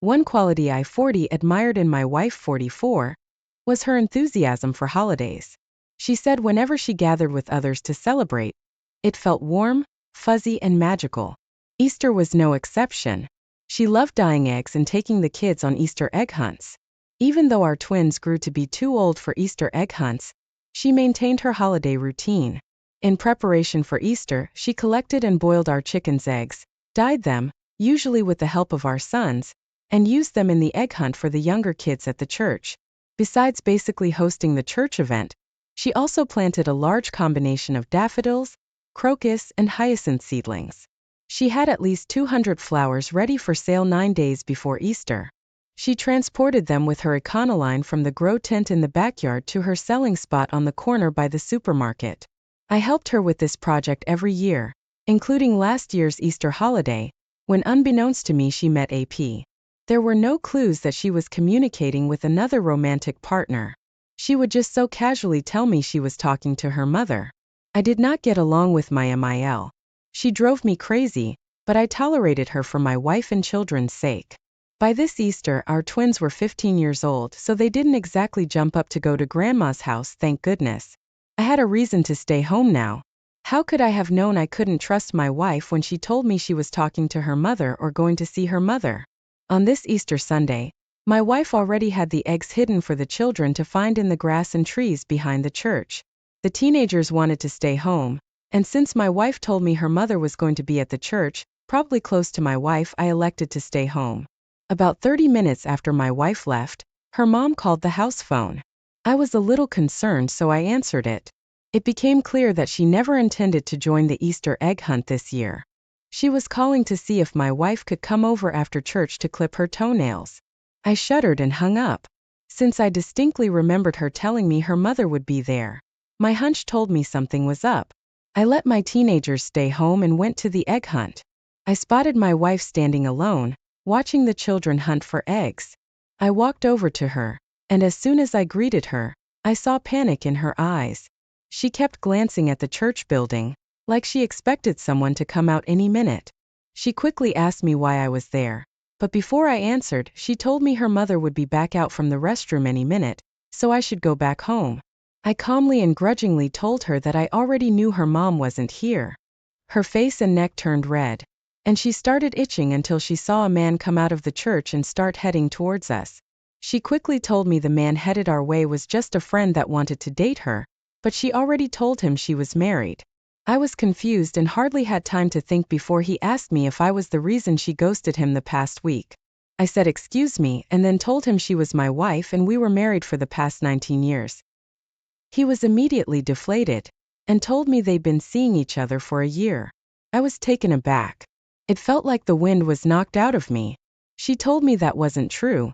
One quality I 40 admired in my wife 44 was her enthusiasm for holidays. She said whenever she gathered with others to celebrate, it felt warm, fuzzy, and magical. Easter was no exception. She loved dyeing eggs and taking the kids on Easter egg hunts. Even though our twins grew to be too old for Easter egg hunts, she maintained her holiday routine. In preparation for Easter, she collected and boiled our chickens' eggs, dyed them, usually with the help of our sons, and used them in the egg hunt for the younger kids at the church. Besides basically hosting the church event, she also planted a large combination of daffodils, crocus, and hyacinth seedlings. She had at least 200 flowers ready for sale 9 days before Easter. She transported them with her Econoline from the grow tent in the backyard to her selling spot on the corner by the supermarket. I helped her with this project every year, including last year's Easter holiday, when unbeknownst to me she met AP. There were no clues that she was communicating with another romantic partner. She would just so casually tell me she was talking to her mother. I did not get along with my MIL. She drove me crazy, but I tolerated her for my wife and children's sake. By this Easter, our twins were 15 years old, so they didn't exactly jump up to go to Grandma's house, thank goodness. I had a reason to stay home now. How could I have known I couldn't trust my wife when she told me she was talking to her mother or going to see her mother? On this Easter Sunday, my wife already had the eggs hidden for the children to find in the grass and trees behind the church. The teenagers wanted to stay home, and since my wife told me her mother was going to be at the church, probably close to my wife, I elected to stay home. About 30 minutes after my wife left, her mom called the house phone. I was a little concerned, so I answered it. It became clear that she never intended to join the Easter egg hunt this year. She was calling to see if my wife could come over after church to clip her toenails. I shuddered and hung up, since I distinctly remembered her telling me her mother would be there. My hunch told me something was up. I let my teenagers stay home and went to the egg hunt. I spotted my wife standing alone, watching the children hunt for eggs. I walked over to her, and as soon as I greeted her, I saw panic in her eyes. She kept glancing at the church building, like she expected someone to come out any minute. She quickly asked me why I was there, but before I answered, she told me her mother would be back out from the restroom any minute, so I should go back home. I calmly and grudgingly told her that I already knew her mom wasn't here. Her face and neck turned red, and she started itching until she saw a man come out of the church and start heading towards us. She quickly told me the man headed our way was just a friend that wanted to date her, but she already told him she was married. I was confused and hardly had time to think before he asked me if I was the reason she ghosted him the past week. I said excuse me and then told him she was my wife and we were married for the past 19 years. He was immediately deflated, and told me they'd been seeing each other for a year. I was taken aback. It felt like the wind was knocked out of me. She told me that wasn't true,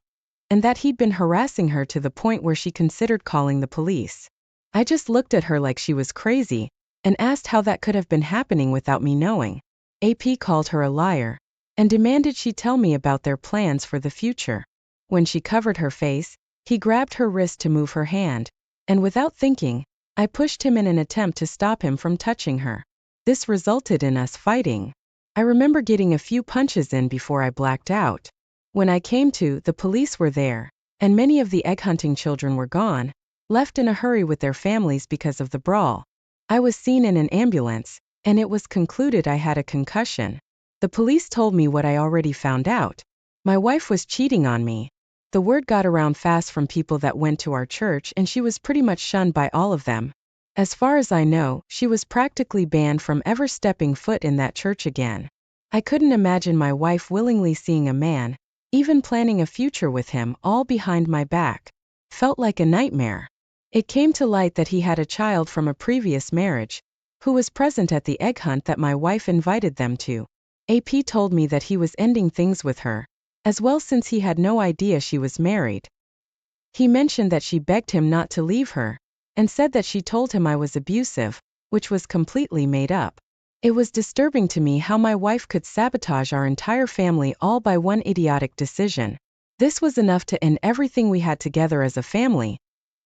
and that he'd been harassing her to the point where she considered calling the police. I just looked at her like she was crazy, and asked how that could have been happening without me knowing. AP called her a liar, and demanded she tell me about their plans for the future. When she covered her face, he grabbed her wrist to move her hand, and without thinking, I pushed him in an attempt to stop him from touching her. This resulted in us fighting. I remember getting a few punches in before I blacked out. When I came to, the police were there, and many of the egg hunting children were gone, left in a hurry with their families because of the brawl. I was seen in an ambulance, and it was concluded I had a concussion. The police told me what I already found out. My wife was cheating on me. The word got around fast from people that went to our church, and she was pretty much shunned by all of them. As far as I know, she was practically banned from ever stepping foot in that church again. I couldn't imagine my wife willingly seeing a man, even planning a future with him, all behind my back. Felt like a nightmare. It came to light that he had a child from a previous marriage, who was present at the egg hunt that my wife invited them to. AP told me that he was ending things with her, as well, since he had no idea she was married. He mentioned that she begged him not to leave her, and said that she told him I was abusive, which was completely made up. It was disturbing to me how my wife could sabotage our entire family all by one idiotic decision. This was enough to end everything we had together as a family,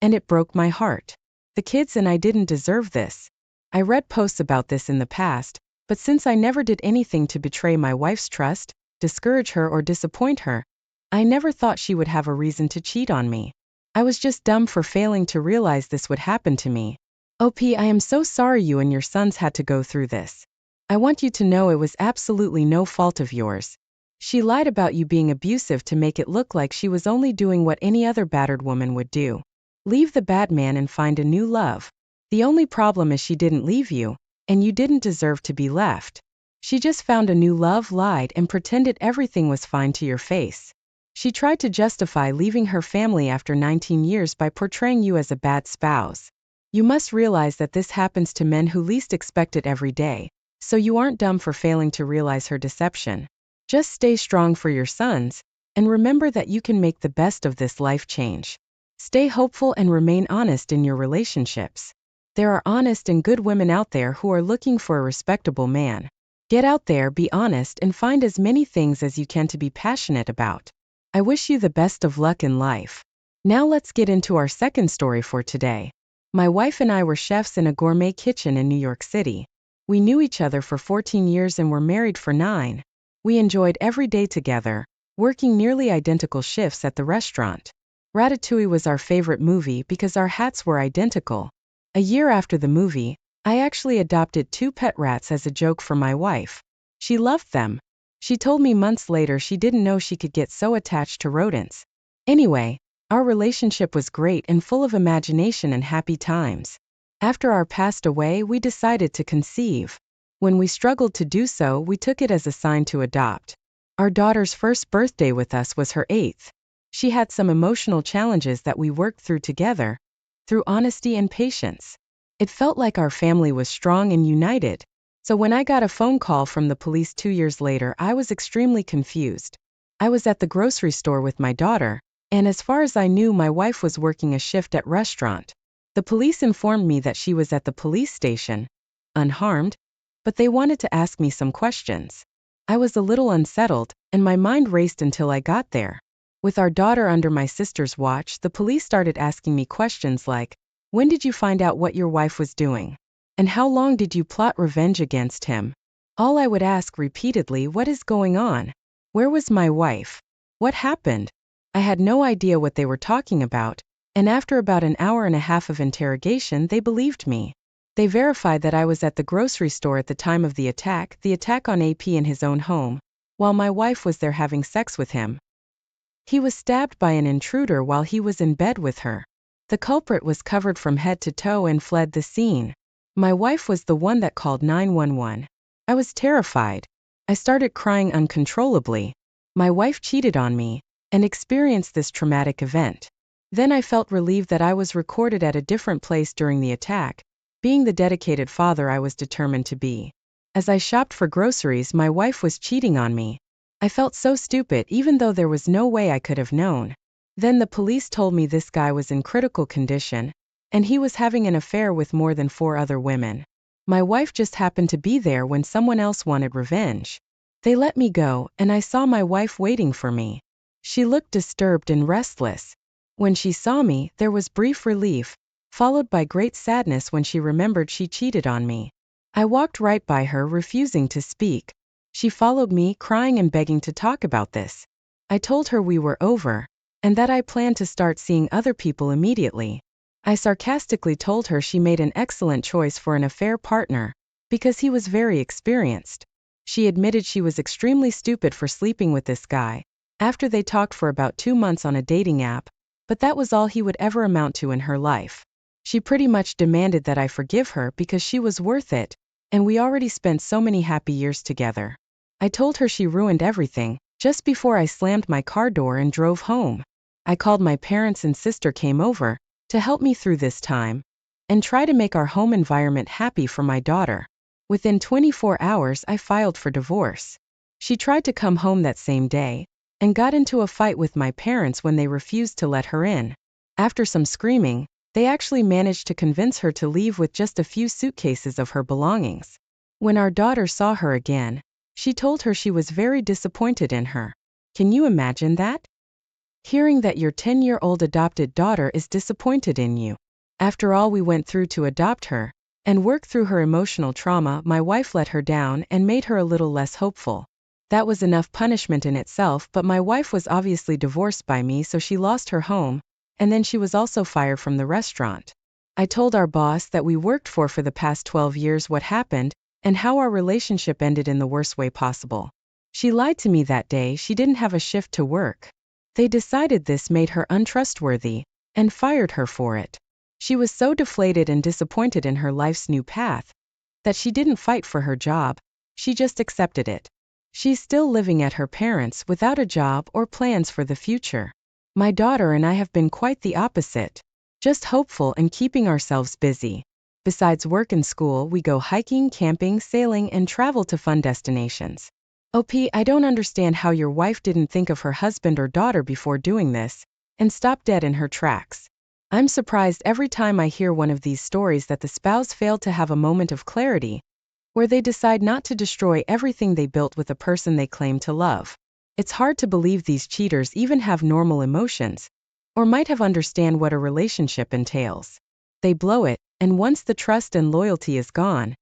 and it broke my heart. The kids and I didn't deserve this. I read posts about this in the past, but since I never did anything to betray my wife's trust, discourage her or disappoint her, I never thought she would have a reason to cheat on me. I was just dumb for failing to realize this would happen to me. OP, I am so sorry you and your sons had to go through this. I want you to know it was absolutely no fault of yours. She lied about you being abusive to make it look like she was only doing what any other battered woman would do. Leave the bad man and find a new love. The only problem is she didn't leave you, and you didn't deserve to be left. She just found a new love, lied, and pretended everything was fine to your face. She tried to justify leaving her family after 19 years by portraying you as a bad spouse. You must realize that this happens to men who least expect it every day, so you aren't dumb for failing to realize her deception. Just stay strong for your sons, and remember that you can make the best of this life change. Stay hopeful and remain honest in your relationships. There are honest and good women out there who are looking for a respectable man. Get out there, be honest, and find as many things as you can to be passionate about. I wish you the best of luck in life. Now let's get into our second story for today. My wife and I were chefs in a gourmet kitchen in New York City. We knew each other for 14 years and were married for 9. We enjoyed every day together, working nearly identical shifts at the restaurant. Ratatouille was our favorite movie because our hats were identical. A year after the movie, I actually adopted 2 pet rats as a joke for my wife. She loved them. She told me months later she didn't know she could get so attached to rodents. Anyway, our relationship was great and full of imagination and happy times. After our passed away, we decided to conceive. When we struggled to do so, we took it as a sign to adopt. Our daughter's first birthday with us was her 8th. She had some emotional challenges that we worked through together, through honesty and patience. It felt like our family was strong and united. So when I got a phone call from the police 2 years later, I was extremely confused. I was at the grocery store with my daughter, and as far as I knew, my wife was working a shift at restaurant. The police informed me that she was at the police station, unharmed, but they wanted to ask me some questions. I was a little unsettled, and my mind raced until I got there. With our daughter under my sister's watch, the police started asking me questions like, when did you find out what your wife was doing? And how long did you plot revenge against him? All I would ask repeatedly, what is going on? Where was my wife? What happened? I had no idea what they were talking about, and after about an hour and a half of interrogation, they believed me. They verified that I was at the grocery store at the time of the attack on AP in his own home, while my wife was there having sex with him. He was stabbed by an intruder while he was in bed with her. The culprit was covered from head to toe and fled the scene. My wife was the one that called 911. I was terrified. I started crying uncontrollably. My wife cheated on me and experienced this traumatic event. Then I felt relieved that I was recorded at a different place during the attack, being the dedicated father I was determined to be. As I shopped for groceries, my wife was cheating on me. I felt so stupid even though there was no way I could have known. Then the police told me this guy was in critical condition, and he was having an affair with more than 4 other women. My wife just happened to be there when someone else wanted revenge. They let me go, and I saw my wife waiting for me. She looked disturbed and restless. When she saw me, there was brief relief, followed by great sadness when she remembered she cheated on me. I walked right by her, refusing to speak. She followed me, crying and begging to talk about this. I told her we were over, and that I planned to start seeing other people immediately. I sarcastically told her she made an excellent choice for an affair partner, because he was very experienced. She admitted she was extremely stupid for sleeping with this guy, after they talked for about 2 months on a dating app, but that was all he would ever amount to in her life. She pretty much demanded that I forgive her because she was worth it, and we already spent so many happy years together. I told her she ruined everything, just before I slammed my car door and drove home. I called my parents and sister came over to help me through this time, and try to make our home environment happy for my daughter. Within 24 hours, I filed for divorce. She tried to come home that same day, and got into a fight with my parents when they refused to let her in. After some screaming, they actually managed to convince her to leave with just a few suitcases of her belongings. When our daughter saw her again, she told her she was very disappointed in her. Can you imagine that? Hearing that your 10-year-old adopted daughter is disappointed in you. After all we went through to adopt her, and work through her emotional trauma, my wife let her down and made her a little less hopeful. That was enough punishment in itself, but my wife was obviously divorced by me, so she lost her home, and then she was also fired from the restaurant. I told our boss that we worked for the past 12 years what happened, and how our relationship ended in the worst way possible. She lied to me that day. She didn't have a shift to work. They decided this made her untrustworthy, and fired her for it. She was so deflated and disappointed in her life's new path that she didn't fight for her job, she just accepted it. She's still living at her parents' without a job or plans for the future. My daughter and I have been quite the opposite, just hopeful and keeping ourselves busy. Besides work and school, we go hiking, camping, sailing, and travel to fun destinations. I don't understand how your wife didn't think of her husband or daughter before doing this, and stop dead in her tracks. I'm surprised every time I hear one of these stories that the spouse failed to have a moment of clarity, where they decide not to destroy everything they built with a person they claim to love. It's hard to believe these cheaters even have normal emotions, or might have understand what a relationship entails. They blow it, and once the trust and loyalty is gone,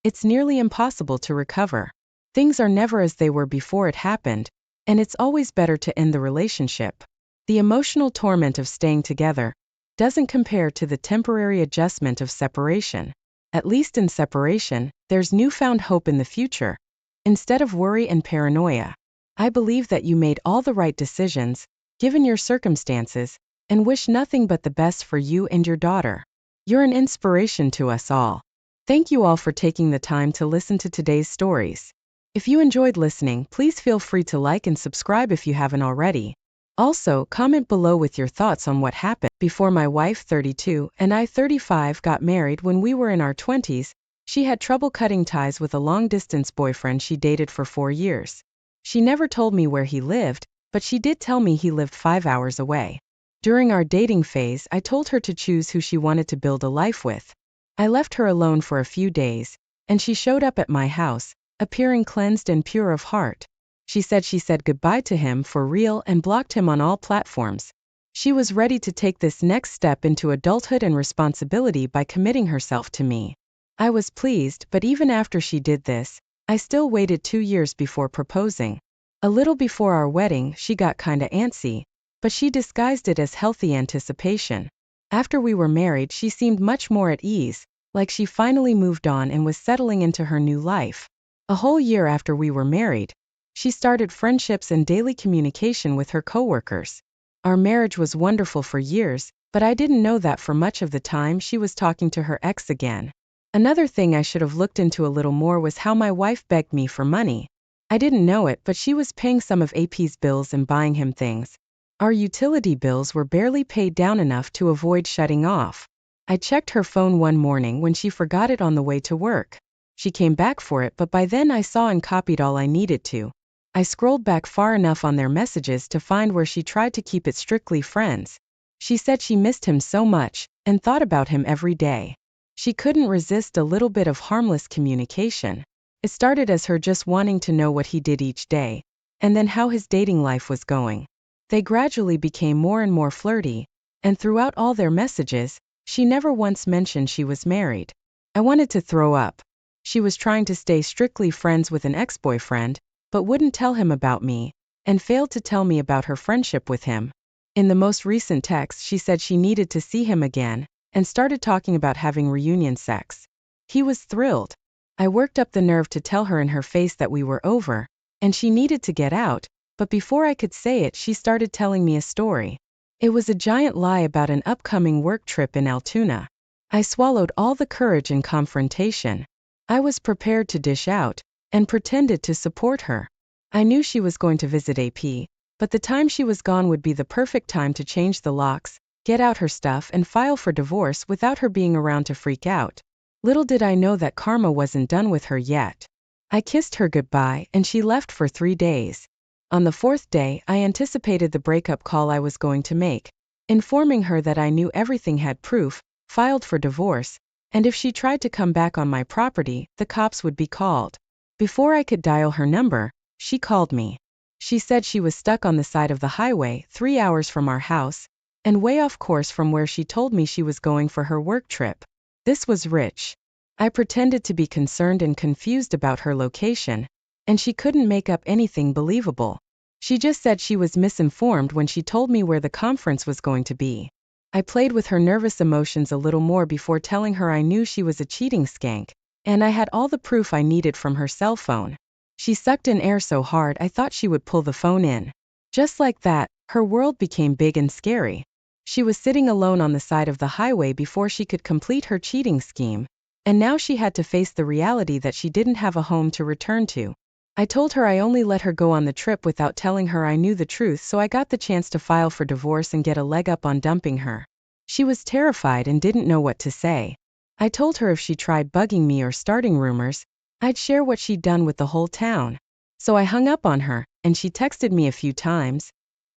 it's nearly impossible to recover. Things are never as they were before it happened, and it's always better to end the relationship. The emotional torment of staying together doesn't compare to the temporary adjustment of separation. At least in separation, there's newfound hope in the future, instead of worry and paranoia. I believe that you made all the right decisions, given your circumstances, and wish nothing but the best for you and your daughter. You're an inspiration to us all. Thank you all for taking the time to listen to today's stories. If you enjoyed listening, please feel free to like and subscribe if you haven't already. Also, comment below with your thoughts on what happened. Before my wife, 32, and I, 35, got married when we were in our 20s, she had trouble cutting ties with a long-distance boyfriend she dated for 4 years. She never told me where he lived, but she did tell me he lived 5 hours away. During our dating phase, I told her to choose who she wanted to build a life with. I left her alone for a few days, and she showed up at my house, appearing cleansed and pure of heart. She said goodbye to him for real and blocked him on all platforms. She was ready to take this next step into adulthood and responsibility by committing herself to me. I was pleased, but even after she did this, I still waited 2 years before proposing. A little before our wedding, she got kinda antsy, but she disguised it as healthy anticipation. After we were married, she seemed much more at ease, like she finally moved on and was settling into her new life. A whole year after we were married, she started friendships and daily communication with her coworkers. Our marriage was wonderful for years, but I didn't know that for much of the time she was talking to her ex again. Another thing I should have looked into a little more was how my wife begged me for money. I didn't know it, but she was paying some of AP's bills and buying him things. Our utility bills were barely paid down enough to avoid shutting off. I checked her phone one morning when she forgot it on the way to work. She came back for it, but by then I saw and copied all I needed to. I scrolled back far enough on their messages to find where she tried to keep it strictly friends. She said she missed him so much, and thought about him every day. She couldn't resist a little bit of harmless communication. It started as her just wanting to know what he did each day, and then how his dating life was going. They gradually became more and more flirty, and throughout all their messages, she never once mentioned she was married. I wanted to throw up. She was trying to stay strictly friends with an ex-boyfriend, but wouldn't tell him about me, and failed to tell me about her friendship with him. In the most recent text, she said she needed to see him again, and started talking about having reunion sex. He was thrilled. I worked up the nerve to tell her in her face that we were over, and she needed to get out, but before I could say it, she started telling me a story. It was a giant lie about an upcoming work trip in Altoona. I swallowed all the courage and confrontation. I was prepared to dish out, and pretended to support her. I knew she was going to visit AP, but the time she was gone would be the perfect time to change the locks, get out her stuff, and file for divorce without her being around to freak out. Little did I know that karma wasn't done with her yet. I kissed her goodbye, and she left for 3 days. On the 4th day, I anticipated the breakup call I was going to make, informing her that I knew everything had proof, filed for divorce, and if she tried to come back on my property, the cops would be called. Before I could dial her number, she called me. She said she was stuck on the side of the highway, 3 hours from our house, and way off course from where she told me she was going for her work trip. This was Rich. I pretended to be concerned and confused about her location, and she couldn't make up anything believable. She just said she was misinformed when she told me where the conference was going to be. I played with her nervous emotions a little more before telling her I knew she was a cheating skank, and I had all the proof I needed from her cell phone. She sucked in air so hard I thought she would pull the phone in. Just like that, her world became big and scary. She was sitting alone on the side of the highway before she could complete her cheating scheme, and now she had to face the reality that she didn't have a home to return to. I told her I only let her go on the trip without telling her I knew the truth, so I got the chance to file for divorce and get a leg up on dumping her. She was terrified and didn't know what to say. I told her if she tried bugging me or starting rumors, I'd share what she'd done with the whole town. So I hung up on her, and she texted me a few times,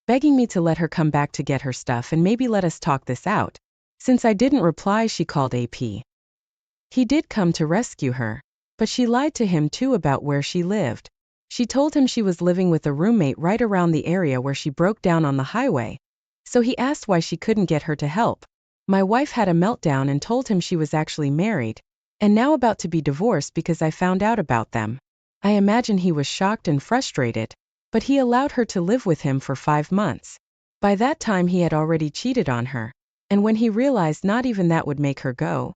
begging me to let her come back to get her stuff and maybe let us talk this out. Since I didn't reply, she called AP. He did come to rescue her, but she lied to him too about where she lived. She told him she was living with a roommate right around the area where she broke down on the highway. So he asked why she couldn't get her to help. My wife had a meltdown and told him she was actually married, and now about to be divorced because I found out about them. I imagine he was shocked and frustrated, but he allowed her to live with him for 5 months. By that time he had already cheated on her, and when he realized not even that would make her go,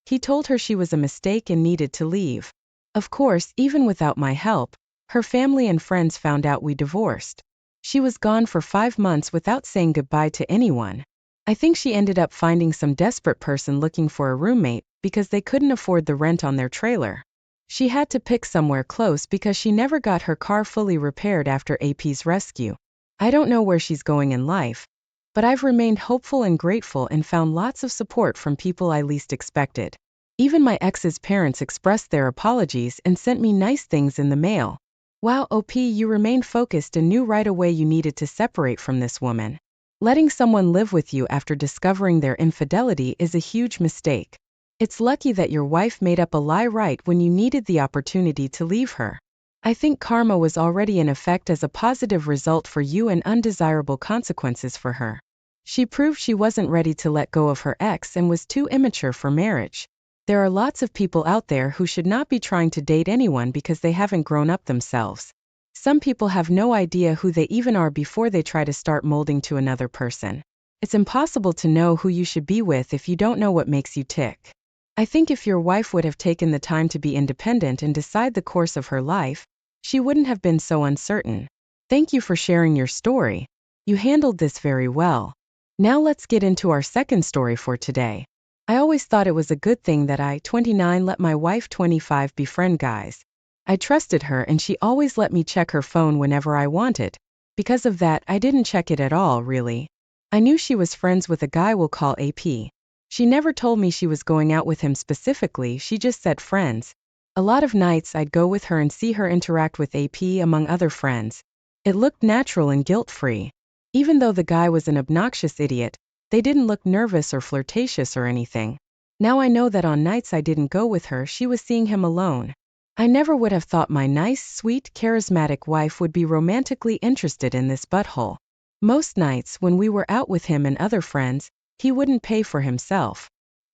he told her she was a mistake and needed to leave. Of course, even without my help, her family and friends found out we divorced. She was gone for 5 months without saying goodbye to anyone. I think she ended up finding some desperate person looking for a roommate because they couldn't afford the rent on their trailer. She had to pick somewhere close because she never got her car fully repaired after AP's rescue. I don't know where she's going in life, but I've remained hopeful and grateful and found lots of support from people I least expected. Even my ex's parents expressed their apologies and sent me nice things in the mail. Wow, OP, you remained focused and knew right away you needed to separate from this woman. Letting someone live with you after discovering their infidelity is a huge mistake. It's lucky that your wife made up a lie right when you needed the opportunity to leave her. I think karma was already in effect as a positive result for you and undesirable consequences for her. She proved she wasn't ready to let go of her ex and was too immature for marriage. There are lots of people out there who should not be trying to date anyone because they haven't grown up themselves. Some people have no idea who they even are before they try to start molding to another person. It's impossible to know who you should be with if you don't know what makes you tick. I think if your wife would have taken the time to be independent and decide the course of her life, she wouldn't have been so uncertain. Thank you for sharing your story. You handled this very well. Now let's get into our second story for today. I always thought it was a good thing that I, 29, let my wife, 25, befriend guys. I trusted her and she always let me check her phone whenever I wanted. Because of that, I didn't check it at all, really. I knew she was friends with a guy we'll call AP. She never told me she was going out with him specifically, she just said friends. A lot of nights I'd go with her and see her interact with AP among other friends. It looked natural and guilt-free. Even though the guy was an obnoxious idiot, they didn't look nervous or flirtatious or anything. Now I know that on nights I didn't go with her, she was seeing him alone. I never would have thought my nice, sweet, charismatic wife would be romantically interested in this butthole. Most nights when we were out with him and other friends, he wouldn't pay for himself.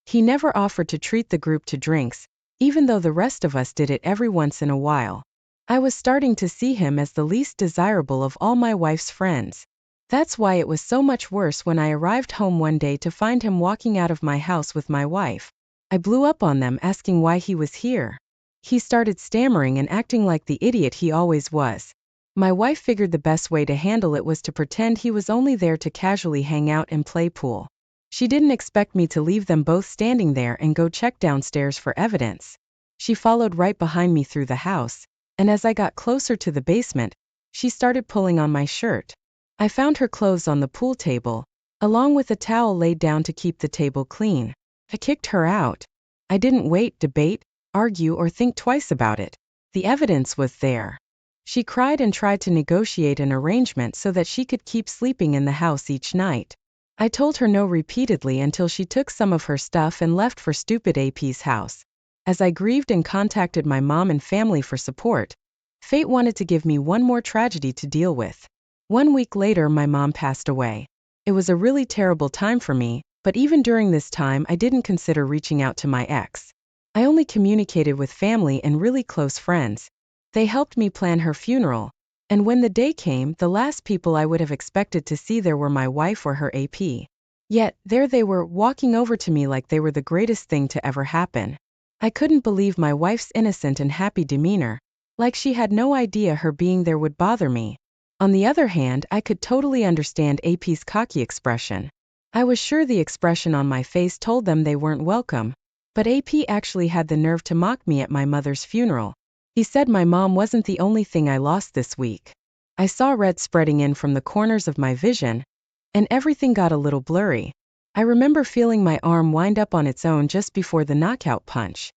He never offered to treat the group to drinks, even though the rest of us did it every once in a while. I was starting to see him as the least desirable of all my wife's friends. That's why it was so much worse when I arrived home one day to find him walking out of my house with my wife. I blew up on them asking why he was here. He started stammering and acting like the idiot he always was. My wife figured the best way to handle it was to pretend he was only there to casually hang out and play pool. She didn't expect me to leave them both standing there and go check downstairs for evidence. She followed right behind me through the house, and as I got closer to the basement, she started pulling on my shirt. I found her clothes on the pool table, along with a towel laid down to keep the table clean. I kicked her out. I didn't wait, debate, argue, or think twice about it. The evidence was there. She cried and tried to negotiate an arrangement so that she could keep sleeping in the house each night. I told her no repeatedly until she took some of her stuff and left for stupid AP's house. As I grieved and contacted my mom and family for support, fate wanted to give me one more tragedy to deal with. 1 week later, my mom passed away. It was a really terrible time for me, but even during this time I didn't consider reaching out to my ex. I only communicated with family and really close friends. They helped me plan her funeral. And when the day came, the last people I would have expected to see there were my wife or her AP. Yet, there they were, walking over to me like they were the greatest thing to ever happen. I couldn't believe my wife's innocent and happy demeanor, like she had no idea her being there would bother me. On the other hand, I could totally understand AP's cocky expression. I was sure the expression on my face told them they weren't welcome. But AP actually had the nerve to mock me at my mother's funeral. He said my mom wasn't the only thing I lost this week. I saw red spreading in from the corners of my vision, and everything got a little blurry. I remember feeling my arm wind up on its own just before the knockout punch.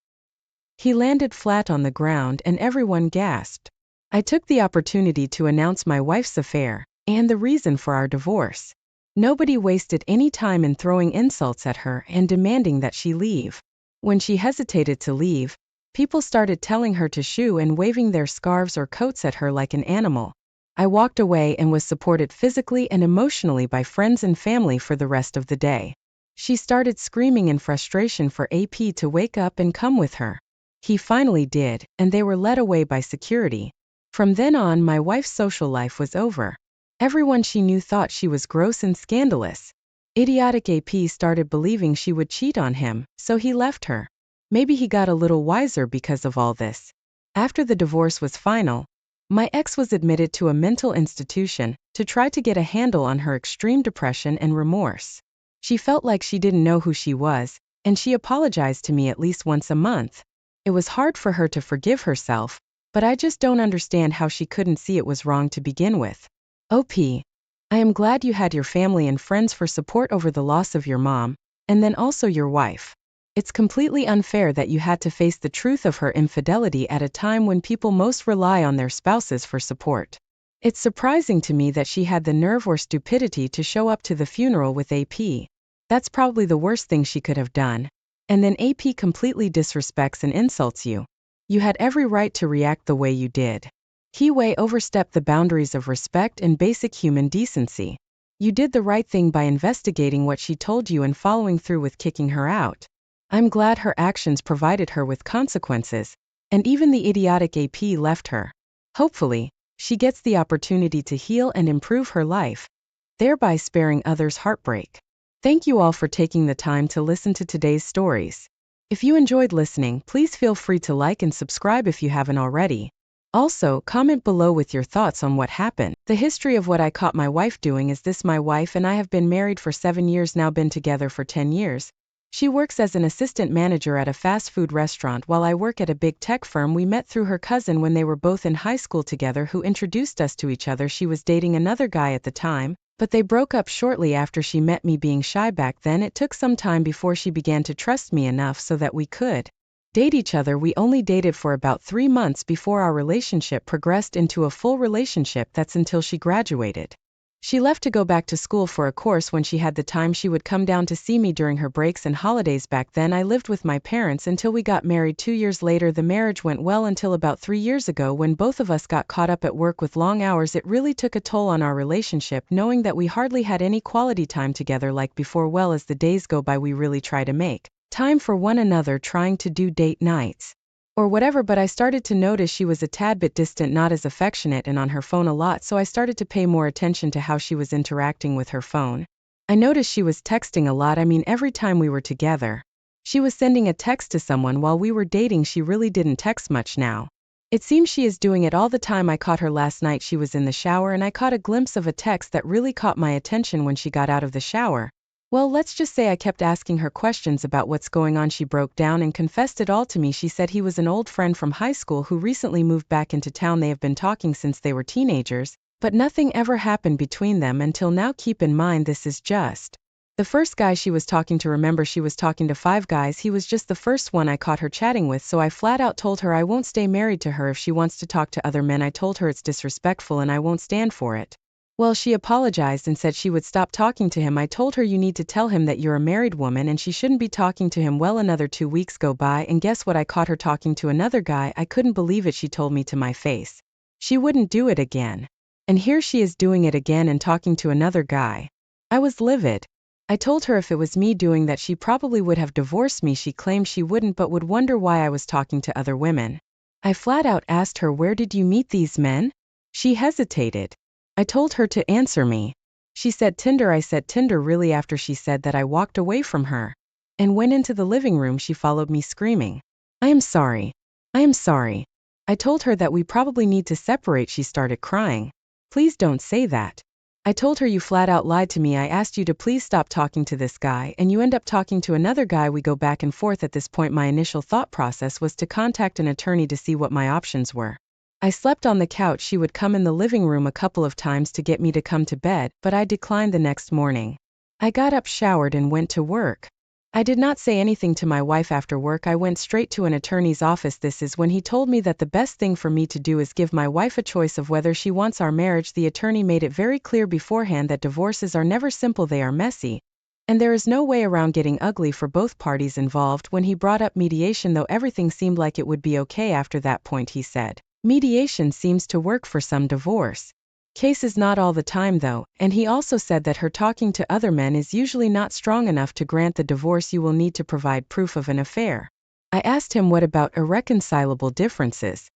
He landed flat on the ground and everyone gasped. I took the opportunity to announce my wife's affair, and the reason for our divorce. Nobody wasted any time in throwing insults at her and demanding that she leave. When she hesitated to leave, people started telling her to shoo and waving their scarves or coats at her like an animal. I walked away and was supported physically and emotionally by friends and family for the rest of the day. She started screaming in frustration for AP to wake up and come with her. He finally did, and they were led away by security. From then on, my wife's social life was over. Everyone she knew thought she was gross and scandalous. Idiotic AP started believing she would cheat on him, so he left her. Maybe he got a little wiser because of all this. After the divorce was final, my ex was admitted to a mental institution to try to get a handle on her extreme depression and remorse. She felt like she didn't know who she was, and she apologized to me at least once a month. It was hard for her to forgive herself, but I just don't understand how she couldn't see it was wrong to begin with. OP, I am glad you had your family and friends for support over the loss of your mom, and then also your wife. It's completely unfair that you had to face the truth of her infidelity at a time when people most rely on their spouses for support. It's surprising to me that she had the nerve or stupidity to show up to the funeral with AP. That's probably the worst thing she could have done. And then AP completely disrespects and insults you. You had every right to react the way you did. He way overstepped the boundaries of respect and basic human decency. You did the right thing by investigating what she told you and following through with kicking her out. I'm glad her actions provided her with consequences, and even the idiotic AP left her. Hopefully, she gets the opportunity to heal and improve her life, thereby sparing others heartbreak. Thank you all for taking the time to listen to today's stories. If you enjoyed listening, please feel free to like and subscribe if you haven't already. Also, comment below with your thoughts on what happened. The history of what I caught my wife doing is this: my wife and I have been married for 7 years now, been together for 10 years. She works as an assistant manager at a fast food restaurant while I work at a big tech firm. We met through her cousin when they were both in high school together, who introduced us to each other. She was dating another guy at the time, but they broke up shortly after she met me. Being shy back then, it took some time before she began to trust me enough so that we could date each other. We only dated for about 3 months before our relationship progressed into a full relationship. That's until she graduated. She left to go back to school for a course. When she had the time, she would come down to see me during her breaks and holidays. Back then, I lived with my parents until we got married 2 years later. The marriage went well until about 3 years ago, when both of us got caught up at work with long hours. It really took a toll on our relationship, knowing that we hardly had any quality time together like before. Well, as the days go by, we really try to make time for one another, trying to do date nights or whatever, but I started to notice she was a tad bit distant, not as affectionate, and on her phone a lot, so I started to pay more attention to how she was interacting with her phone. I noticed she was texting a lot. I mean, every time we were together, she was sending a text to someone. While we were dating, she really didn't text much now. It seems she is doing it all the time. I caught her last night. She was in the shower and I caught a glimpse of a text that really caught my attention when she got out of the shower. Well, let's just say I kept asking her questions about what's going on. She broke down and confessed it all to me. She said he was an old friend from high school who recently moved back into town. They have been talking since they were teenagers, but nothing ever happened between them until now. Keep in mind, this is just the first guy she was talking to. Remember, she was talking to 5 guys. He was just the first one I caught her chatting with, so I flat out told her I won't stay married to her if she wants to talk to other men. I told her it's disrespectful and I won't stand for it. Well, she apologized and said she would stop talking to him. I told her you need to tell him that you're a married woman and she shouldn't be talking to him. Well, another 2 weeks go by and guess what? I caught her talking to another guy. I couldn't believe it. She told me to my face she wouldn't do it again. And here she is doing it again and talking to another guy. I was livid. I told her if it was me doing that, she probably would have divorced me. She claimed she wouldn't, but would wonder why I was talking to other women. I flat out asked her, where did you meet these men? She hesitated. I told her to answer me. She said Tinder. I said Tinder. Really? After she said that, I walked away from her and went into the living room. She followed me screaming, I am sorry. I am sorry. I told her that we probably need to separate. She started crying. Please don't say that. I told her, you flat out lied to me. I asked you to please stop talking to this guy and you end up talking to another guy. We go back and forth. At this point, my initial thought process was to contact an attorney to see what my options were. I slept on the couch. She would come in the living room a couple of times to get me to come to bed, but I declined the next morning. I got up, showered, and went to work. I did not say anything to my wife after work. I went straight to an attorney's office. This is when he told me that the best thing for me to do is give my wife a choice of whether she wants our marriage. The attorney made it very clear beforehand that divorces are never simple, they are messy, and there is no way around getting ugly for both parties involved. When he brought up mediation, though, everything seemed like it would be okay after that point. He said, mediation seems to work for some divorce cases, not all the time though, and he also said that her talking to other men is usually not strong enough to grant the divorce. You will need to provide proof of an affair. I asked him, what about irreconcilable differences?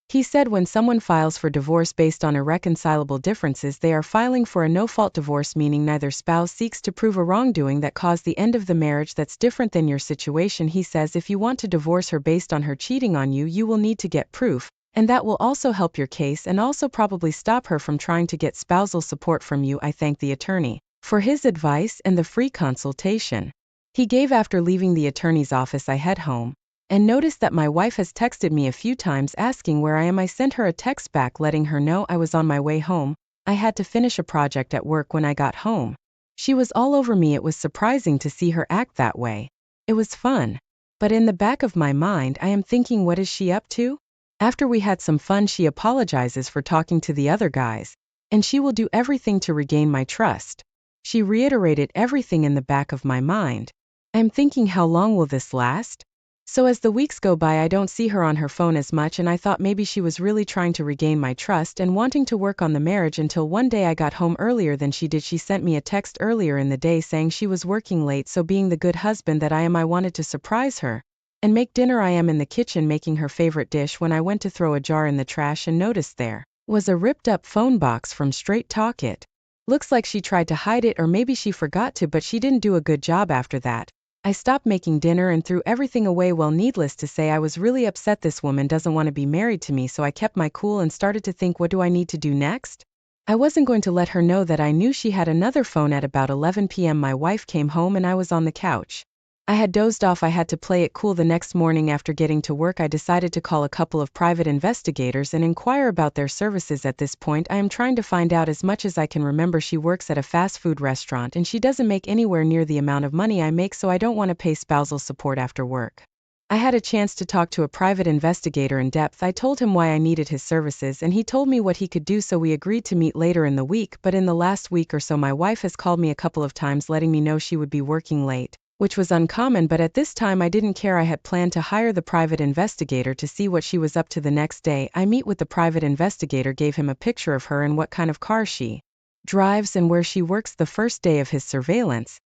He said when someone files for divorce based on irreconcilable differences, they are filing for a no-fault divorce, meaning neither spouse seeks to prove a wrongdoing that caused the end of the marriage. That's different than your situation. He says if you want to divorce her based on her cheating on you, you will need to get proof, and that will also help your case and also probably stop her from trying to get spousal support from you. I thanked the attorney for his advice and the free consultation he gave. After leaving the attorney's office, I head home and noticed that my wife has texted me a few times asking where I am. I sent her a text back letting her know I was on my way home. I had to finish a project at work when I got home. She was all over me. It was surprising to see her act that way. It was fun. But in the back of my mind, I am thinking, what is she up to? After we had some fun, she apologizes for talking to the other guys, and she will do everything to regain my trust. She reiterated everything in the back of my mind. I'm thinking, how long will this last? So as the weeks go by, I don't see her on her phone as much, and I thought maybe she was really trying to regain my trust and wanting to work on the marriage, until one day I got home earlier than she did. She sent me a text earlier in the day saying she was working late, so being the good husband that I am, I wanted to surprise her and make dinner. I am in the kitchen making her favorite dish when I went to throw a jar in the trash and noticed there was a ripped up phone box from Straight Talk. It looks like she tried to hide it, or maybe she forgot to, but she didn't do a good job after that. I stopped making dinner and threw everything away. Well, needless to say, I was really upset. This woman doesn't want to be married to me, so I kept my cool and started to think, what do I need to do next? I wasn't going to let her know that I knew she had another phone. At about 11 p.m. my wife came home and I was on the couch. I had dozed off. I had to play it cool. The next morning after getting to work, I decided to call a couple of private investigators and inquire about their services. At this point, I am trying to find out as much as I can remember. She works at a fast food restaurant and she doesn't make anywhere near the amount of money I make, so I don't want to pay spousal support after work. I had a chance to talk to a private investigator in depth. I told him why I needed his services and he told me what he could do, so we agreed to meet later in the week. But in the last week or so, my wife has called me a couple of times letting me know she would be working late, which was uncommon, but at this time I didn't care. I had planned to hire the private investigator to see what she was up to. The next day, I meet with the private investigator, gave him a picture of her and what kind of car she drives and where she works. The first day of his surveillance,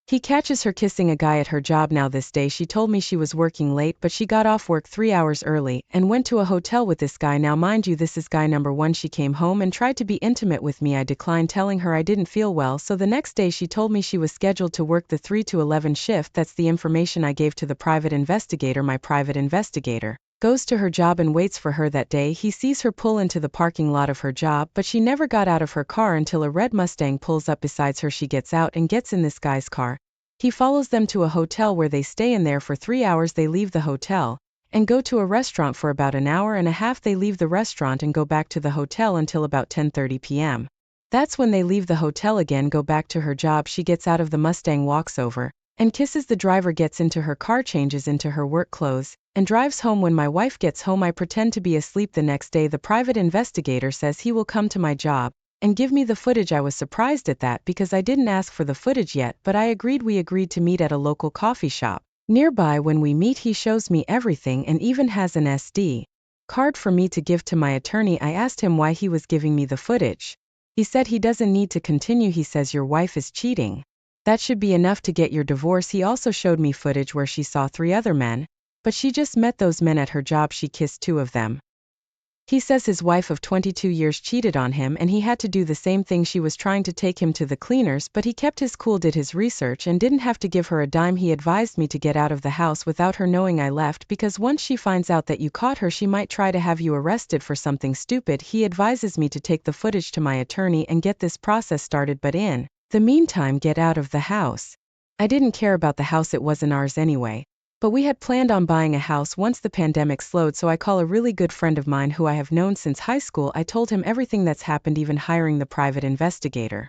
he catches her kissing a guy at her job. Now this day she told me she was working late, but she got off work 3 hours early and went to a hotel with this guy. Now mind you, this is guy number one. She came home and tried to be intimate with me. I declined, telling her I didn't feel well, so the next day she told me she was scheduled to work the 3 to 11 shift. That's the information I gave to the private investigator. My private investigator goes to her job and waits for her. That day he sees her pull into the parking lot of her job, but she never got out of her car until a red Mustang pulls up beside her. She gets out and gets in this guy's car. He follows them to a hotel where they stay in there for 3 hours. They leave the hotel and go to a restaurant for about an hour and a half. They leave the restaurant and go back to the hotel until about 10:30 p.m. That's when they leave the hotel again, go back to her job. She gets out of the Mustang, walks over and kisses the driver, gets into her car, changes into her work clothes, and drives home. When my wife gets home, I pretend to be asleep. The next day the private investigator says he will come to my job and give me the footage. I was surprised at that because I didn't ask for the footage yet, but I agreed. We agreed to meet at a local coffee shop nearby. When we meet, he shows me everything and even has an SD card for me to give to my attorney. I asked him why he was giving me the footage. He said he doesn't need to continue. He says your wife is cheating. That should be enough to get your divorce. He also showed me footage where she saw 3 other men but she just met those men at her job. She kissed 2 of them. He says his wife of 22 years cheated on him and he had to do the same thing. She was trying to take him to the cleaners, but he kept his cool, did his research, and didn't have to give her a dime. He advised me to get out of the house without her knowing. I left because once she finds out that you caught her, she might try to have you arrested for something stupid. He advises me to take the footage to my attorney and get this process started, but in the meantime, get out of the house. I didn't care about the house, it wasn't ours anyway. But we had planned on buying a house once the pandemic slowed, so I call a really good friend of mine who I have known since high school. I told him everything that's happened, even hiring the private investigator.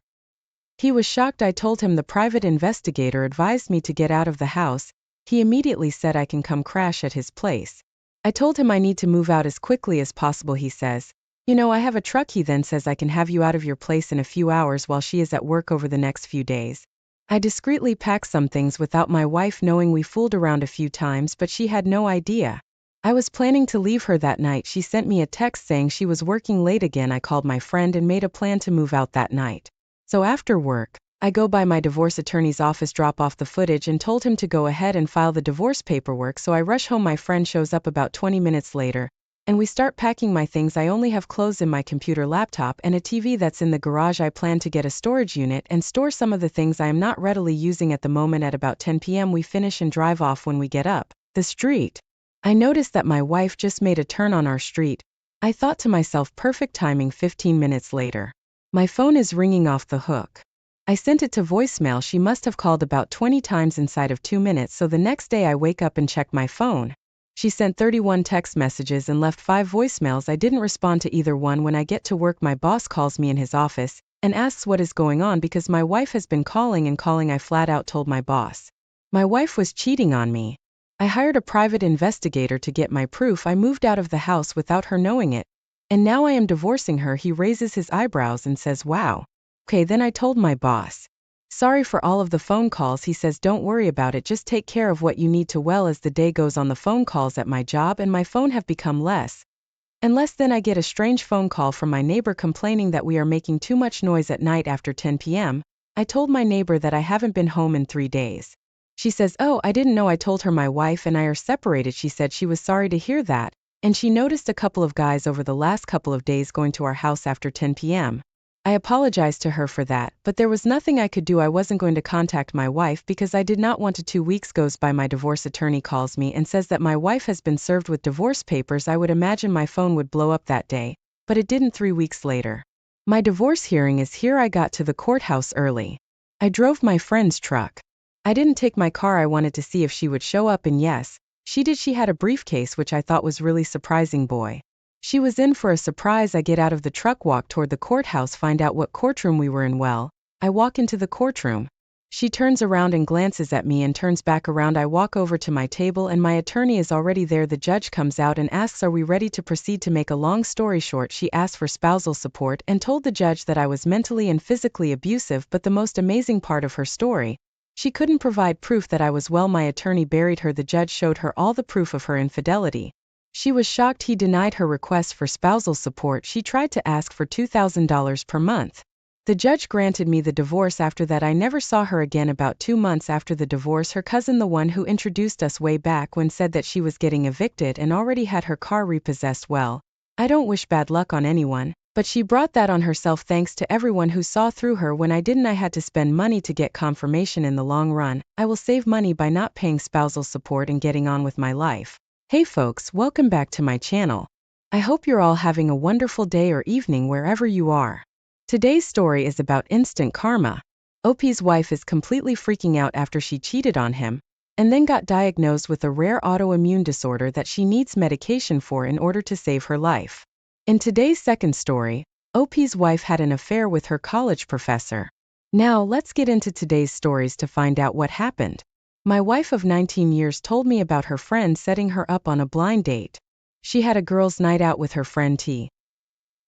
He was shocked. I told him the private investigator advised me to get out of the house. He immediately said I can come crash at his place. I told him I need to move out as quickly as possible. He says, "You know, I have a truck." He then says I can have you out of your place in a few hours while she is at work over the next few days. I discreetly packed some things without my wife knowing. We fooled around a few times, but she had no idea. I was planning to leave her that night. She sent me a text saying she was working late again. I called my friend and made a plan to move out that night. So after work, I go by my divorce attorney's office, drop off the footage, and told him to go ahead and file the divorce paperwork. So I rush home. My friend shows up about 20 minutes later, and we start packing my things. I only have clothes in my computer, laptop, and a TV that's in the garage. I plan to get a storage unit and store some of the things I am not readily using at the moment. At about 10 p.m. we finish and drive off. When we get up the street, I noticed that my wife just made a turn on our street. I thought to myself, perfect timing. 15 minutes later, my phone is ringing off the hook. I sent it to voicemail. She must have called about 20 times inside of 2 minutes. So the next day I wake up and check my phone. She sent 31 text messages and left 5 voicemails. I didn't respond to either one. When I get to work, my boss calls me in his office and asks what is going on because my wife has been calling and calling. I flat out told my boss my wife was cheating on me. I hired a private investigator to get my proof. I moved out of the house without her knowing it, and now I am divorcing her. He raises his eyebrows and says, "Wow. Okay." Then I told my boss, "Sorry for all of the phone calls." He says, "Don't worry about it, just take care of what you need to." Well, as the day goes on, the phone calls at my job and my phone have become less and less. Then I get a strange phone call from my neighbor complaining that we are making too much noise at night after 10 p.m. I told my neighbor that I haven't been home in 3 days. She says, "Oh, I didn't know." I told her my wife and I are separated. She said she was sorry to hear that, and she noticed a couple of guys over the last couple of days going to our house after 10 p.m. I apologized to her for that, but there was nothing I could do. I wasn't going to contact my wife because I did not want to. 2 weeks goes by. My divorce attorney calls me and says that my wife has been served with divorce papers. I would imagine my phone would blow up that day, but it didn't. 3 weeks later, my divorce hearing is here. I got to the courthouse early. I drove my friend's truck. I didn't take my car. I wanted to see if she would show up, and yes, she did. She had a briefcase, which I thought was really surprising. Boy, she was in for a surprise. I get out of the truck, walk toward the courthouse, find out what courtroom we were in. Well, I walk into the courtroom. She turns around and glances at me and turns back around. I walk over to my table and my attorney is already there. The judge comes out and asks, "Are we ready to proceed?" To make a long story short, she asked for spousal support and told the judge that I was mentally and physically abusive. But the most amazing part of her story, she couldn't provide proof that I was well. My attorney buried her. The judge showed her all the proof of her infidelity. She was shocked. He denied her request for spousal support. She tried to ask for $2,000 per month. The judge granted me the divorce. After that, I never saw her again. About 2 months after the divorce, her cousin, the one who introduced us way back when, said that she was getting evicted and already had her car repossessed. Well, I don't wish bad luck on anyone, but she brought that on herself. Thanks to everyone who saw through her when I didn't. I had to spend money to get confirmation. In the long run, I will save money by not paying spousal support and getting on with my life. Hey folks, welcome back to my channel. I hope you're all having a wonderful day or evening wherever you are. Today's story is about instant karma. OP's wife is completely freaking out after she cheated on him, and then got diagnosed with a rare autoimmune disorder that she needs medication for in order to save her life. In today's second story, OP's wife had an affair with her college professor. Now let's get into today's stories to find out what happened. My wife of 19 years told me about her friend setting her up on a blind date. She had a girls' night out with her friend T.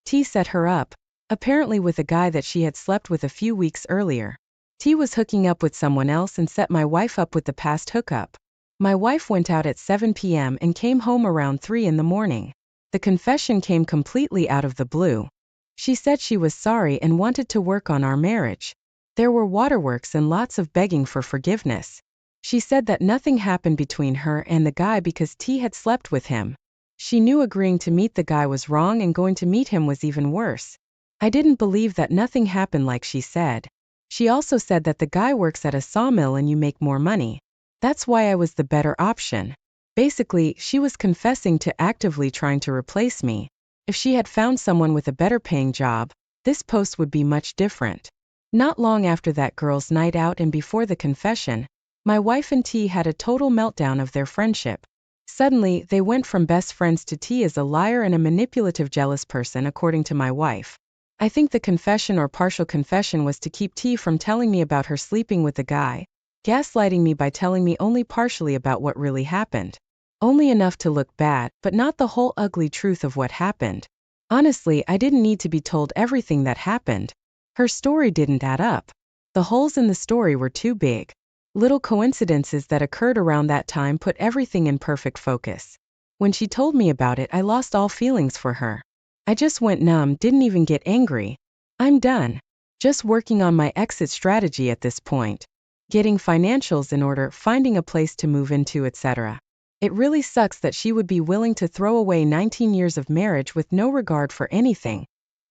T set her up, apparently with a guy that she had slept with a few weeks earlier. T was hooking up with someone else and set my wife up with the past hookup. My wife went out at 7 p.m. and came home around 3 in the morning. The confession came completely out of the blue. She said she was sorry and wanted to work on our marriage. There were waterworks and lots of begging for forgiveness. She said that nothing happened between her and the guy because T had slept with him. She knew agreeing to meet the guy was wrong and going to meet him was even worse. I didn't believe that nothing happened like she said. She also said that the guy works at a sawmill and you make more money. That's why I was the better option. Basically, she was confessing to actively trying to replace me. If she had found someone with a better paying job, this post would be much different. Not long after that girl's night out and before the confession, my wife and T had a total meltdown of their friendship. Suddenly, they went from best friends to T as a liar and a manipulative jealous person according to my wife. I think the confession or partial confession was to keep T from telling me about her sleeping with the guy, gaslighting me by telling me only partially about what really happened. Only enough to look bad, but not the whole ugly truth of what happened. Honestly, I didn't need to be told everything that happened. Her story didn't add up. The holes in the story were too big. Little coincidences that occurred around that time put everything in perfect focus. When she told me about it, I lost all feelings for her. I just went numb, didn't even get angry. I'm done. Just working on my exit strategy at this point. Getting financials in order, finding a place to move into, etc. It really sucks that she would be willing to throw away 19 years of marriage with no regard for anything,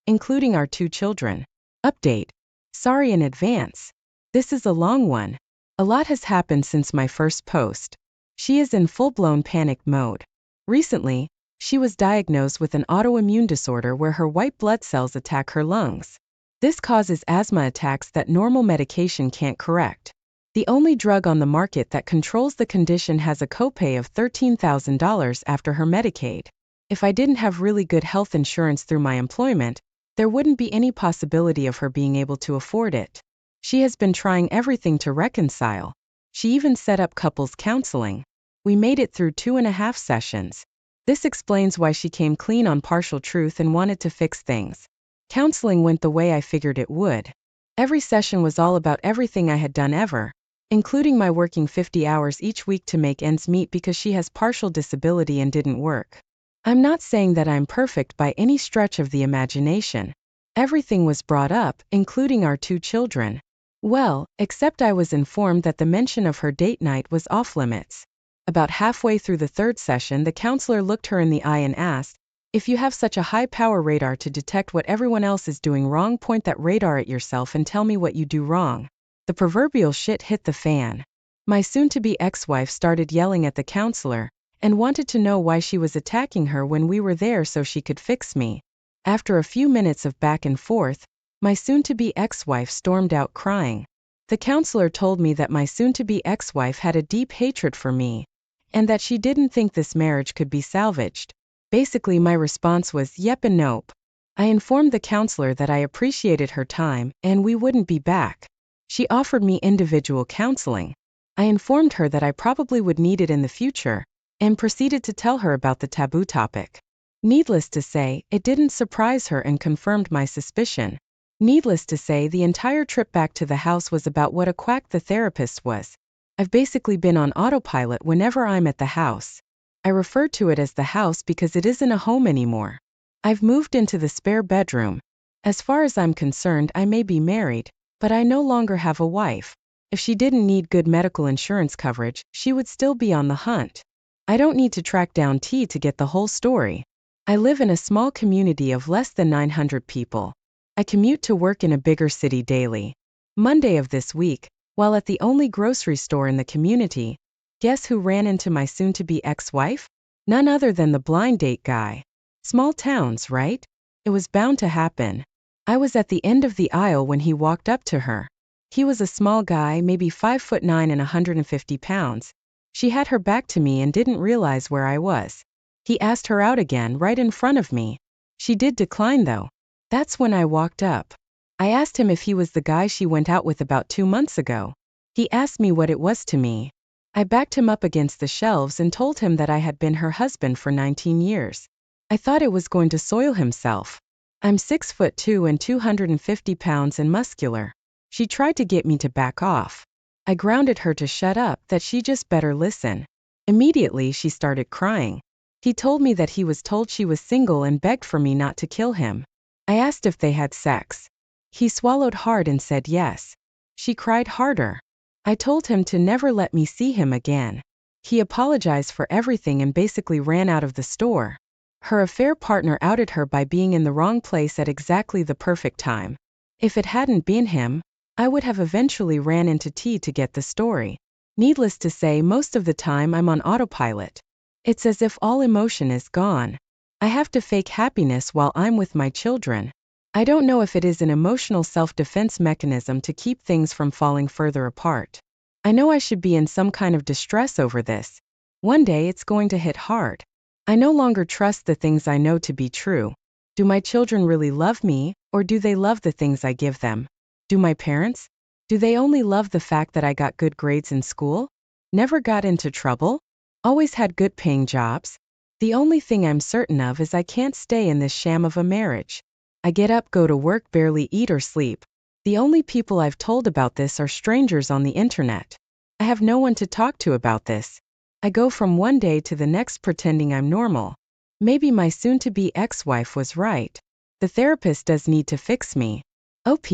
including our 2 children. Update. Sorry in advance. This is a long one. A lot has happened since my first post. She is in full-blown panic mode. Recently, she was diagnosed with an autoimmune disorder where her white blood cells attack her lungs. This causes asthma attacks that normal medication can't correct. The only drug on the market that controls the condition has a copay of $13,000 after her Medicaid. If I didn't have really good health insurance through my employment, there wouldn't be any possibility of her being able to afford it. She has been trying everything to reconcile. She even set up couples counseling. We made it through 2.5 sessions. This explains why she came clean on partial truth and wanted to fix things. Counseling went the way I figured it would. Every session was all about everything I had done ever, including my working 50 hours each week to make ends meet because she has partial disability and didn't work. I'm not saying that I'm perfect by any stretch of the imagination. Everything was brought up, including our 2 children. Well, except I was informed that the mention of her date night was off limits. About halfway through the 3rd session, the counselor looked her in the eye and asked, "If you have such a high-power radar to detect what everyone else is doing wrong, point that radar at yourself and tell me what you do wrong." The proverbial shit hit the fan. My soon-to-be ex-wife started yelling at the counselor and wanted to know why she was attacking her when we were there so she could fix me. After a few minutes of back and forth, my soon-to-be ex-wife stormed out crying. The counselor told me that my soon-to-be ex-wife had a deep hatred for me, and that she didn't think this marriage could be salvaged. Basically, my response was yep and nope. I informed the counselor that I appreciated her time and we wouldn't be back. She offered me individual counseling. I informed her that I probably would need it in the future, and proceeded to tell her about the taboo topic. Needless to say, it didn't surprise her and confirmed my suspicion. Needless to say, the entire trip back to the house was about what a quack the therapist was. I've basically been on autopilot whenever I'm at the house. I refer to it as the house because it isn't a home anymore. I've moved into the spare bedroom. As far as I'm concerned, I may be married, but I no longer have a wife. If she didn't need good medical insurance coverage, she would still be on the hunt. I don't need to track down T to get the whole story. I live in a small community of less than 900 people. I commute to work in a bigger city daily. Monday of this week, while at the only grocery store in the community, guess who ran into my soon-to-be ex-wife? None other than the blind date guy. Small towns, right? It was bound to happen. I was at the end of the aisle when he walked up to her. He was a small guy, maybe 5'9" and 150 pounds. She had her back to me and didn't realize where I was. He asked her out again right in front of me. She did decline though. That's when I walked up. I asked him if he was the guy she went out with about 2 months ago. He asked me what it was to me. I backed him up against the shelves and told him that I had been her husband for 19 years. I thought it was going to soil himself. I'm 6'2" and 250 pounds and muscular. She tried to get me to back off. I grounded her to shut up, that she just better listen. Immediately she started crying. He told me that he was told she was single and begged for me not to kill him. I asked if they had sex. He swallowed hard and said yes. She cried harder. I told him to never let me see him again. He apologized for everything and basically ran out of the store. Her affair partner outed her by being in the wrong place at exactly the perfect time. If it hadn't been him, I would have eventually ran into T to get the story. Needless to say, most of the time I'm on autopilot. It's as if all emotion is gone. I have to fake happiness while I'm with my children. I don't know if it is an emotional self-defense mechanism to keep things from falling further apart. I know I should be in some kind of distress over this. One day it's going to hit hard. I no longer trust the things I know to be true. Do my children really love me, or do they love the things I give them? Do my parents? Do they only love the fact that I got good grades in school? Never got into trouble? Always had good paying jobs? The only thing I'm certain of is I can't stay in this sham of a marriage. I get up, go to work, barely eat or sleep. The only people I've told about this are strangers on the internet. I have no one to talk to about this. I go from one day to the next pretending I'm normal. Maybe my soon-to-be ex-wife was right. The therapist does need to fix me. OP.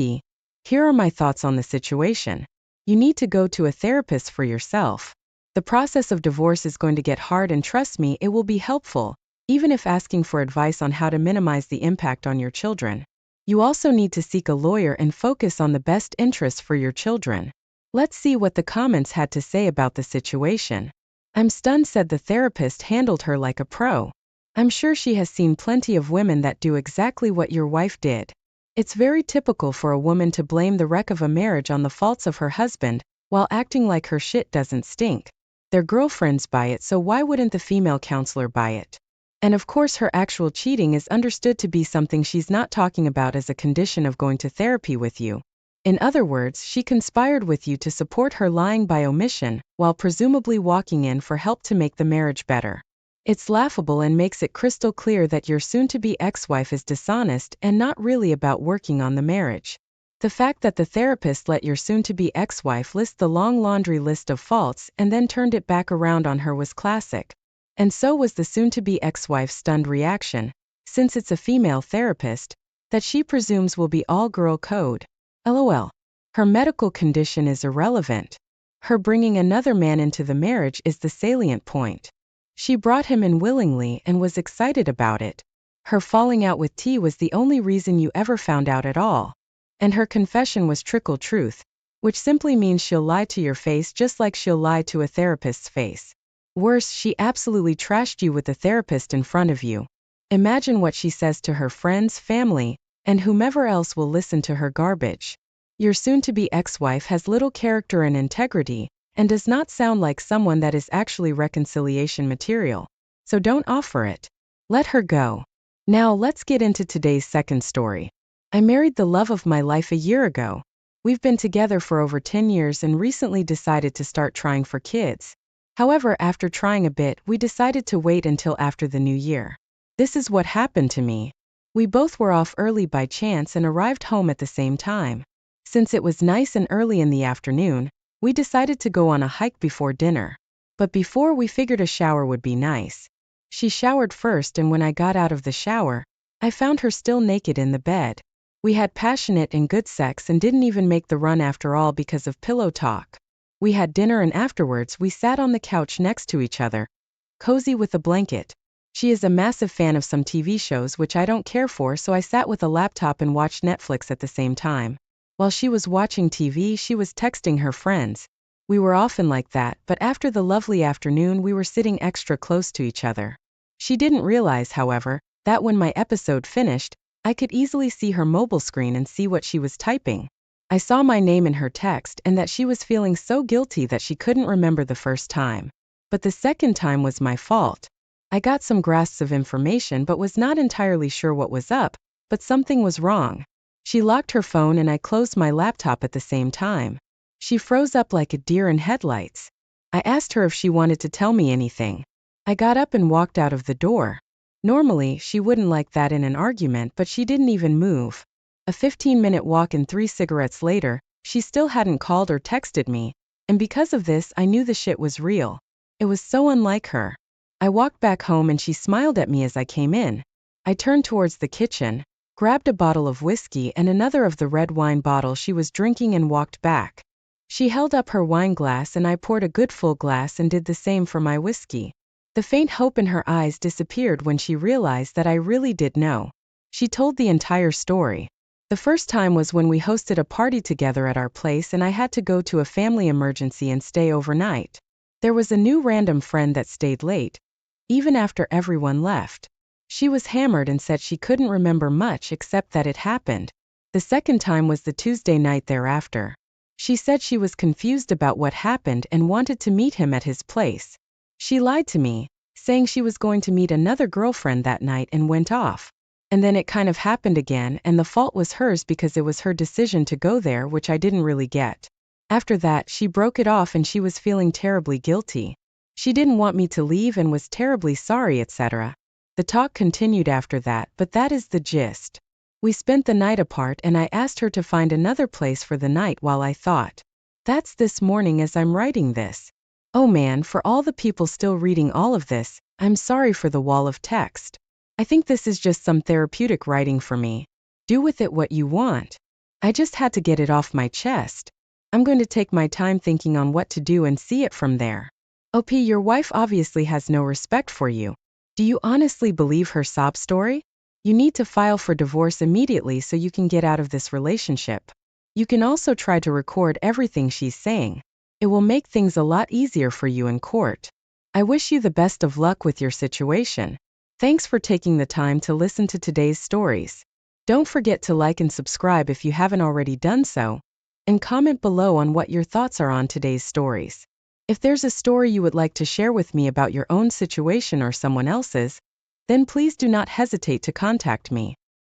Here are my thoughts on the situation. You need to go to a therapist for yourself. The process of divorce is going to get hard, and trust me, it will be helpful, even if asking for advice on how to minimize the impact on your children. You also need to seek a lawyer and focus on the best interests for your children. Let's see what the comments had to say about the situation. I'm stunned, said the therapist handled her like a pro. I'm sure she has seen plenty of women that do exactly what your wife did. It's very typical for a woman to blame the wreck of a marriage on the faults of her husband, while acting like her shit doesn't stink. Their girlfriends buy it, so why wouldn't the female counselor buy it? And of course her actual cheating is understood to be something she's not talking about as a condition of going to therapy with you. In other words, she conspired with you to support her lying by omission, while presumably walking in for help to make the marriage better. It's laughable and makes it crystal clear that your soon-to-be ex-wife is dishonest and not really about working on the marriage. The fact that the therapist let your soon-to-be ex-wife list the long laundry list of faults and then turned it back around on her was classic. And so was the soon-to-be ex-wife's stunned reaction, since it's a female therapist, that she presumes will be all girl code. LOL. Her medical condition is irrelevant. Her bringing another man into the marriage is the salient point. She brought him in willingly and was excited about it. Her falling out with T was the only reason you ever found out at all. And her confession was trickle truth, which simply means she'll lie to your face just like she'll lie to a therapist's face. Worse, she absolutely trashed you with the therapist in front of you. Imagine what she says to her friends, family, and whomever else will listen to her garbage. Your soon-to-be ex-wife has little character and integrity, and does not sound like someone that is actually reconciliation material. So don't offer it. Let her go. Now let's get into today's second story. I married the love of my life a year ago. We've been together for over 10 years and recently decided to start trying for kids. However, after trying a bit, we decided to wait until after the new year. This is what happened to me. We both were off early by chance and arrived home at the same time. Since it was nice and early in the afternoon, we decided to go on a hike before dinner. But before, we figured a shower would be nice. She showered first, and when I got out of the shower, I found her still naked in the bed. We had passionate and good sex and didn't even make the run after all because of pillow talk. We had dinner, and afterwards we sat on the couch next to each other, cozy with a blanket. She is a massive fan of some TV shows which I don't care for, so I sat with a laptop and watched Netflix at the same time. While she was watching TV, she was texting her friends. We were often like that, but after the lovely afternoon we were sitting extra close to each other. She didn't realize, however, that when my episode finished, I could easily see her mobile screen and see what she was typing. I saw my name in her text and that she was feeling so guilty that she couldn't remember the first time. But the second time was my fault. I got some grasps of information but was not entirely sure what was up, but something was wrong. She locked her phone and I closed my laptop at the same time. She froze up like a deer in headlights. I asked her if she wanted to tell me anything. I got up and walked out of the door. Normally, she wouldn't like that in an argument, but she didn't even move. A 15-minute walk and 3 cigarettes later, she still hadn't called or texted me, and because of this, I knew the shit was real. It was so unlike her. I walked back home and she smiled at me as I came in. I turned towards the kitchen, grabbed a bottle of whiskey and another of the red wine bottle she was drinking and walked back. She held up her wine glass and I poured a good full glass and did the same for my whiskey. The faint hope in her eyes disappeared when she realized that I really did know. She told the entire story. The first time was when we hosted a party together at our place and I had to go to a family emergency and stay overnight. There was a new random friend that stayed late, even after everyone left. She was hammered and said she couldn't remember much except that it happened. The second time was the Tuesday night thereafter. She said she was confused about what happened and wanted to meet him at his place. She lied to me, saying she was going to meet another girlfriend that night and went off. And then it kind of happened again and the fault was hers because it was her decision to go there, which I didn't really get. After that, she broke it off and she was feeling terribly guilty. She didn't want me to leave and was terribly sorry, etc. The talk continued after that, but that is the gist. We spent the night apart and I asked her to find another place for the night while I thought. That's this morning as I'm writing this. Oh man, for all the people still reading all of this, I'm sorry for the wall of text. I think this is just some therapeutic writing for me. Do with it what you want. I just had to get it off my chest. I'm going to take my time thinking on what to do and see it from there. OP, your wife obviously has no respect for you. Do you honestly believe her sob story? You need to file for divorce immediately so you can get out of this relationship. You can also try to record everything she's saying. It will make things a lot easier for you in court. I wish you the best of luck with your situation. Thanks for taking the time to listen to today's stories. Don't forget to like and subscribe if you haven't already done so, and comment below on what your thoughts are on today's stories. If there's a story you would like to share with me about your own situation or someone else's, then please do not hesitate to contact me.